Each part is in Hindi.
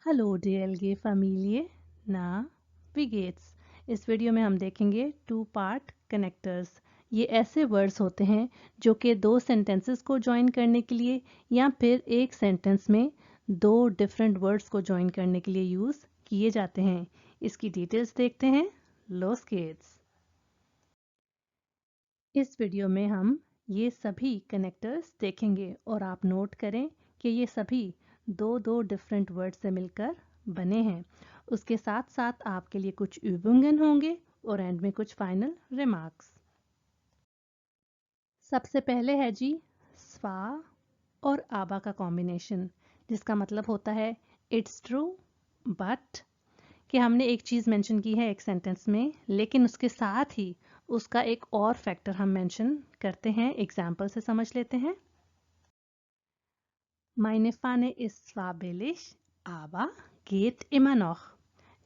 हेलो DLG फैमिली ना wie geht's। इस वीडियो में हम देखेंगे टू पार्ट कनेक्टर्स। ये ऐसे वर्ड्स होते हैं जो कि दो सेंटेंसेस को ज्वाइन करने के लिए या फिर एक सेंटेंस में दो डिफरेंट वर्ड्स को ज्वाइन करने के लिए यूज़ किए जाते हैं। इसकी डिटेल्स देखते हैं। Los geht's। इस वीडियो में हम ये सभी कनेक्टर्स देखेंगे और आप नोट करें कि ये सभी दो दो डिफरेंट वर्ड से मिलकर बने हैं। उसके साथ साथ आपके लिए कुछ übungen होंगे और एंड में कुछ फाइनल रिमार्क्स। सबसे पहले है जी स्वा और आबा का कॉम्बिनेशन, जिसका मतलब होता है इट्स ट्रू बट, कि हमने एक चीज़ मेंशन की है एक सेंटेंस में, लेकिन उसके साथ ही उसका एक और फैक्टर हम मेंशन करते हैं। एग्जाम्पल से समझ लेते हैं। Meine Pfanne ist zwar billig, aber geht immer noch।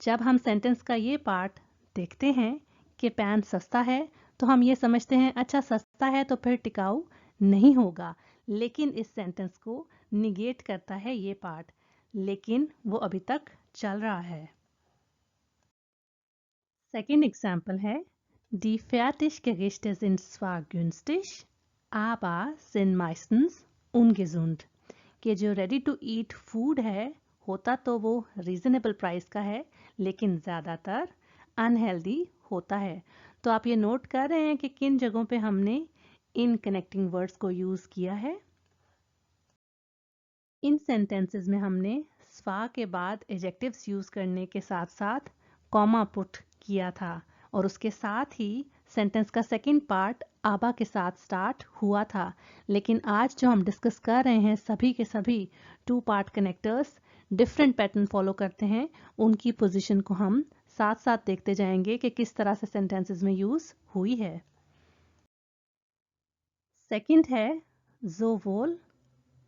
जब हम सेंटेंस का ये पार्ट देखते हैं कि पैन सस्ता है, तो हम ये समझते हैं अच्छा सस्ता है तो फिर टिकाऊ नहीं होगा, लेकिन इस सेंटेंस को निगेट करता है ये पार्ट, लेकिन वो अभी तक चल रहा है। सेकेंड एग्जाम्पल है Die Fertiggerichte sind zwar günstig, aber sind meistens ungesund। कि जो रेडी टू ईट फूड है होता तो वो रीजनेबल प्राइस का है, लेकिन ज़्यादातर अनहेल्दी होता है। तो आप ये नोट कर रहे हैं कि किन जगहों पे हमने इन कनेक्टिंग वर्ड्स को यूज़ किया है। इन सेंटेंसेस में हमने स्वा के बाद एडजेक्टिव्स यूज़ करने के साथ साथ कॉमा पुट किया था, और उसके साथ ही सेंटेंस का सेकंड पार्ट आबा के साथ स्टार्ट हुआ था। लेकिन आज जो हम डिस्कस कर रहे हैं सभी के सभी two part connectors different pattern follow करते हैं। उनकी पोजीशन को हम साथ साथ देखते जाएंगे कि किस तरह से सेंटेंसेस में यूज़ हुई है। सेकंड है sowohl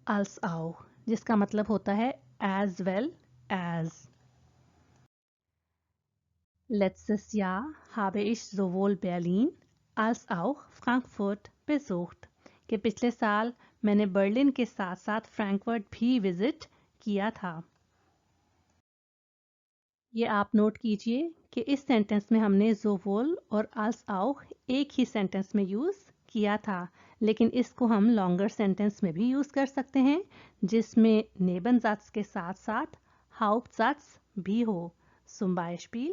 als auch, जिसका मतलब होता है as well as। Letztes Jahr habe ich sowohl Berlin als auch Frankfurt besucht। कि पिछले साल मैंने बर्लिन के साथ साथ फ्रैंकफर्ट भी विजिट किया था। ये आप नोट कीजिए कि इस सेंटेंस में हमने sowohl और als auch एक ही सेंटेंस में यूज़ किया था, लेकिन इसको हम लॉन्गर सेंटेंस में भी यूज़ कर सकते हैं जिसमें नेबनसात्z के साथ साथ Hauptsatz भी हो। Zum Beispiel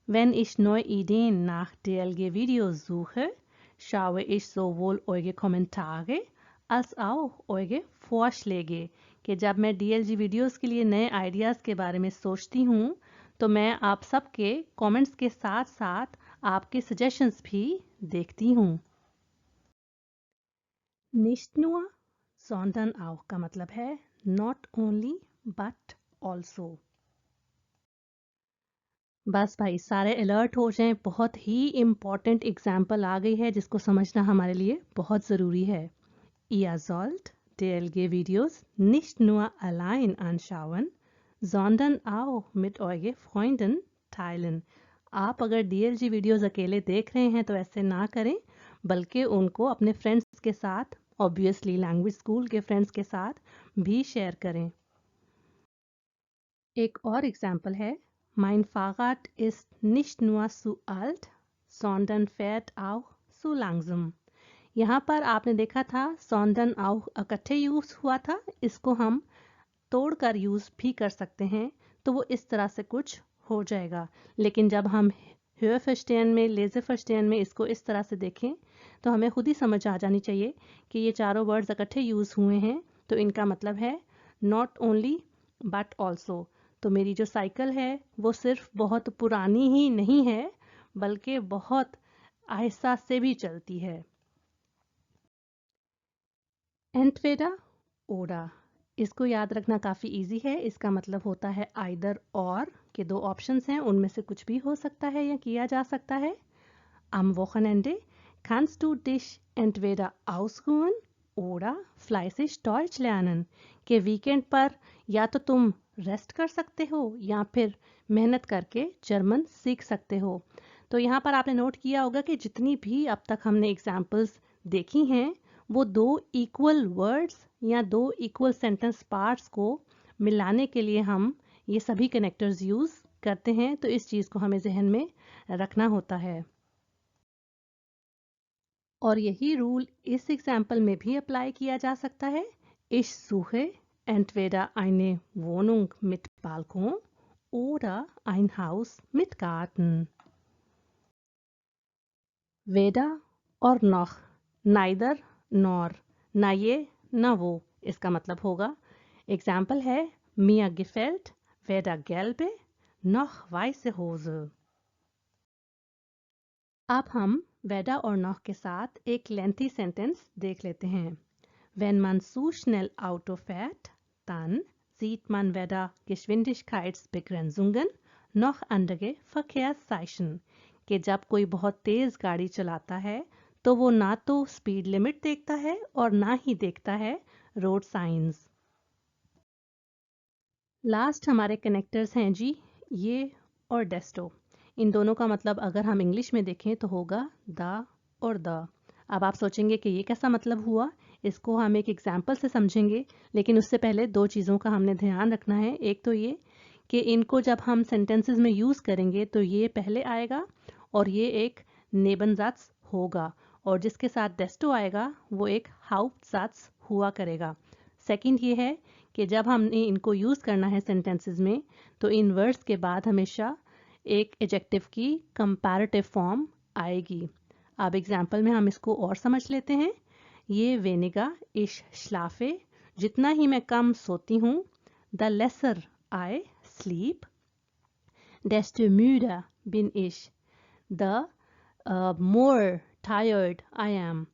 Wenn ich neue Ideen nach DLG-Videos suche, schaue ich sowohl eure Kommentare als auch eure Vorschläge। कि जब मैं DLG वीडियोस के लिए नए आइडियाज़ के बारे में सोचती हूँ तो मैं आप सबके कमेंट्स के साथ साथ आपके सजेशंस भी देखती हूँ। Nicht nur, sondern auch का मतलब है not only but also। बस भाई सारे अलर्ट हो जाएं, बहुत ही इम्पॉर्टेंट एग्जाम्पल आ गई है जिसको समझना हमारे लिए बहुत ज़रूरी है। Ihr sollt DLG-Videos nicht nur allein anschauen, sondern auch mit euren Freunden teilen। आप अगर DLG वीडियोस अकेले देख रहे हैं तो ऐसे ना करें, बल्कि उनको अपने फ्रेंड्स के साथ, ऑब्वियसली लैंग्वेज स्कूल के फ्रेंड्स के साथ भी शेयर करें। एक और एग्जाम्पल है Mein Fahrrad ist nicht nur zu alt, sondern fährt auch zu langsam। यहाँ पर आपने देखा था sondern auch इकट्ठे यूज हुआ था, इसको हम तोड़कर यूज भी कर सकते हैं, तो वो इस तरह से कुछ हो जाएगा। लेकिन जब हम höher verstehen में, leser verstehen में इसको इस तरह से देखें तो हमें खुद ही समझ आ जानी चाहिए कि ये चारों वर्ड्स इकट्ठे यूज हुए हैं, तो इनका मतलब है not only but also। तो मेरी जो साइकिल है वो सिर्फ बहुत पुरानी ही नहीं है, बल्कि बहुत आहिस्ता से भी चलती है। entweder oder, इसको याद रखना काफ़ी इजी है। इसका मतलब होता है आइदर और, के दो ऑप्शंस हैं, उनमें से कुछ भी हो सकता है या किया जा सकता है। Am Wochenende kannst du dich entweder ausruhen oder fleißig Deutsch lernen। के वीकेंड पर या तो तुम रेस्ट कर सकते हो या फिर मेहनत करके जर्मन सीख सकते हो। तो यहाँ पर आपने नोट किया होगा कि जितनी भी अब तक हमने एग्जाम्पल्स देखी हैं वो दो इक्वल वर्ड्स या दो इक्वल सेंटेंस पार्ट्स को मिलाने के लिए हम ये सभी कनेक्टर्स यूज़ करते हैं, तो इस चीज़ को हमें जहन में रखना होता है। और यही रूल इस एग्जाम्पल में भी अप्लाई किया जा सकता है। Ich suche entweder eine Wohnung mit Balkon oder ein Haus mit Garten. Weder और noch, neither nor, ना ये ना वो, इसका मतलब होगा। एग्जाम्पल है mir gefällt weder gelbe noch weiße Hose। अब हम weder और noch के साथ एक लेंथी सेंटेंस देख लेते हैं। Wenn man zu schnell Auto fährt, dann sieht man weder Geschwindigkeitsbegrenzungen noch andere Verkehrszeichen। कि जब कोई बहुत तेज गाड़ी चलाता है तो वो ना तो स्पीड लिमिट देखता है और ना ही देखता है रोड साइंस। लास्ट हमारे कनेक्टर्स हैं जी ये और डेस्टो। इन दोनों का मतलब अगर हम इंग्लिश में देखें तो होगा द और द। अब आप सोचेंगे कि ये कैसा मतलब हुआ, इसको हम एक एग्जाम्पल से समझेंगे, लेकिन उससे पहले दो चीज़ों का हमने ध्यान रखना है। एक तो ये कि इनको जब हम सेंटेंसेस में यूज़ करेंगे तो ये पहले आएगा और ये एक नेबनजात्स होगा, और जिसके साथ डेस्टो आएगा वो एक हाउप्टजात्स हुआ करेगा। सेकंड ये है कि जब हमने इनको यूज़ करना है सेंटेंसेस में तो इन वर्ड्स के बाद हमेशा एक एडजेक्टिव की कंपैरेटिव फॉर्म आएगी। अब एग्जाम्पल में हम इसको और समझ लेते हैं। ये वेनिगा इश श्लाफे, जितना ही मैं कम सोती हूँ, the lesser I sleep, desto müder bin ich, the more tired I am।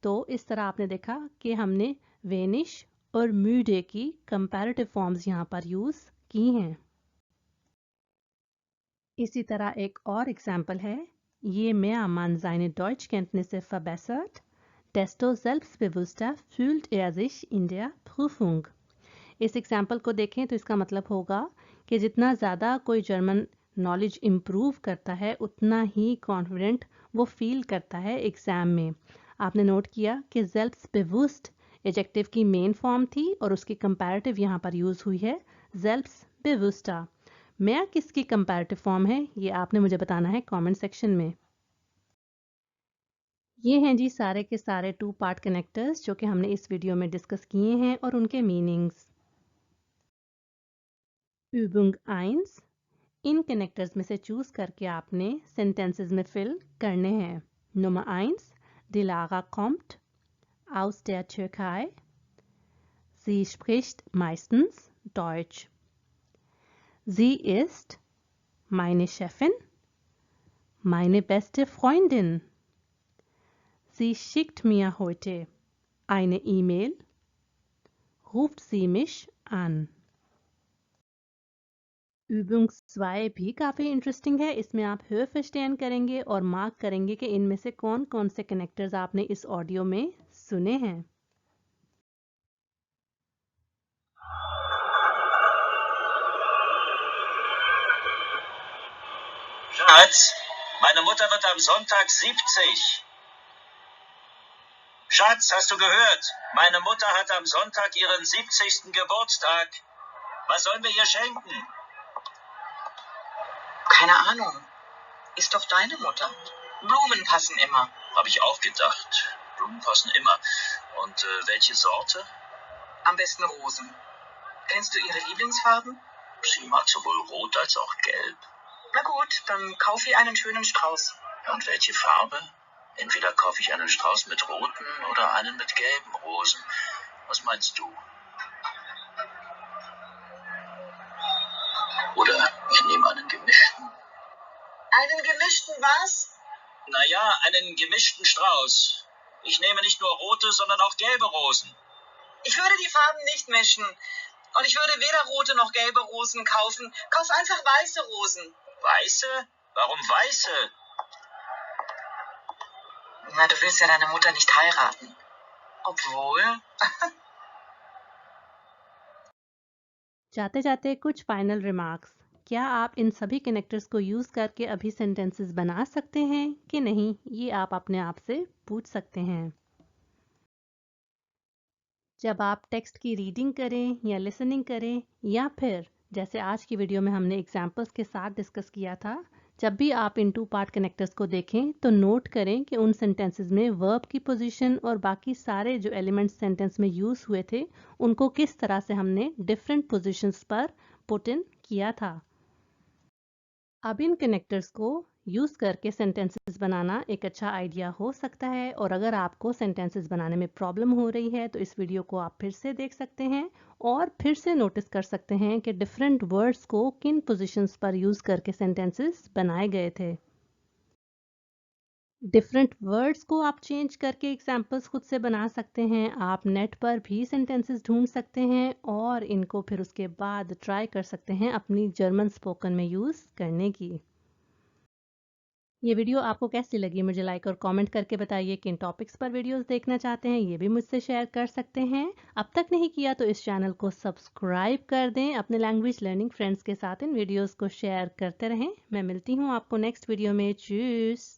तो इस तरह आपने देखा कि हमने वेनिश और müde की कंपैरेटिव फॉर्म्स यहाँ पर यूज़ की हैं। इसी तरह एक और एग्जाम्पल है, je mehr man seine Deutschkenntnisse verbessert, desto selbstbewusster fühlt sich in der Prüfung। इस एग्जाम्पल को देखें तो इसका मतलब होगा कि जितना ज़्यादा कोई जर्मन नॉलेज इम्प्रूव करता है उतना ही कॉन्फिडेंट वो फील करता है एग्ज़ाम में। आपने नोट किया कि selbstbewusst एडजेक्टिव की मेन फॉर्म थी और उसकी कंपैरेटिव यहाँ पर यूज़ हुई है selbstbewusster। मैं किसकी कंपैरेटिव फॉर्म है ये आपने मुझे बताना है कमेंट सेक्शन में। ये हैं जी सारे के सारे 2 पार्ट कनेक्टर्स जो कि हमने इस वीडियो में डिस्कस किए हैं और उनके मीनिंग्स। Übung 1, इन कनेक्टर्स में से चूज करके आपने सेंटेंसेस में फिल करने हैं। Nummer 1, die Lara kommt aus der Türkei. Sie spricht meistens Deutsch. Sie ist meine Chefin, meine beste Freundin. Sie schickt mir heute eine E-Mail. Ruft sie mich an. Übung 2 भी काफ़ी इंटरेस्टिंग है। इसमें आप hör verstehen करेंगे और मार्क करेंगे कि इनमें से कौन कौन से कनेक्टर्स आपने इस ऑडियो में सुने हैं। Schatz, meine Mutter wird am Sonntag 70. Schatz, hast du gehört? Meine Mutter hat am Sonntag ihren 70. Geburtstag. Was sollen wir ihr schenken? Keine Ahnung. Ist doch deine Mutter. Blumen passen immer. Habe ich auch gedacht. Blumen passen immer. Und welche Sorte? Am besten Rosen. Kennst du ihre Lieblingsfarben? Sie mag sowohl rot als auch gelb. Na gut, dann kauf ihr einen schönen Strauß. Und welche Farbe? Entweder kaufe ich einen Strauß mit roten oder einen mit gelben Rosen. Was meinst du? Oder ich nehme einen gemischten. Einen gemischten was? Naja, einen gemischten Strauß. Ich nehme nicht nur rote, sondern auch gelbe Rosen. Ich würde die Farben nicht mischen. Und ich würde weder rote noch gelbe Rosen kaufen. Kauf einfach weiße Rosen. Weiße? Warum weiße? Na, du willst ja deine Mutter nicht heiraten. Obwohl... जाते जाते कुछ फाइनल रिमार्क्स। क्या आप इन सभी कनेक्टर्स को यूज़ करके अभी सेंटेंसेस बना सकते हैं कि नहीं, ये आप अपने आप से पूछ सकते हैं। जब आप टेक्स्ट की रीडिंग करें या लिसनिंग करें या फिर जैसे आज की वीडियो में हमने एग्जाम्पल्स के साथ डिस्कस किया था, जब भी आप इन टू पार्ट कनेक्टर्स को देखें तो नोट करें कि उन सेंटेंसेस में वर्ब की पोजीशन और बाकी सारे जो एलिमेंट्स सेंटेंस में यूज हुए थे उनको किस तरह से हमने डिफरेंट पोजीशंस पर पुट इन किया था। अब इन कनेक्टर्स को यूज करके सेंटेंसेस बनाना एक अच्छा आइडिया हो सकता है, और अगर आपको सेंटेंसेस बनाने में प्रॉब्लम हो रही है तो इस वीडियो को आप फिर से देख सकते हैं और फिर से नोटिस कर सकते हैं कि डिफरेंट वर्ड्स को किन पोजीशंस पर यूज करके सेंटेंसेस बनाए गए थे। डिफरेंट वर्ड्स को आप चेंज करके एग्जाम्पल्स खुद से बना सकते हैं। आप नेट पर भी सेंटेंसेस ढूंढ सकते हैं और इनको फिर उसके बाद ट्राई कर सकते हैं अपनी जर्मन स्पोकन में यूज करने की। ये वीडियो आपको कैसी लगी मुझे लाइक और कमेंट करके बताइए। किन टॉपिक्स पर वीडियोस देखना चाहते हैं ये भी मुझसे शेयर कर सकते हैं। अब तक नहीं किया तो इस चैनल को सब्सक्राइब कर दें। अपने लैंग्वेज लर्निंग फ्रेंड्स के साथ इन वीडियोस को शेयर करते रहें। मैं मिलती हूँ आपको नेक्स्ट वीडियो में। चूस।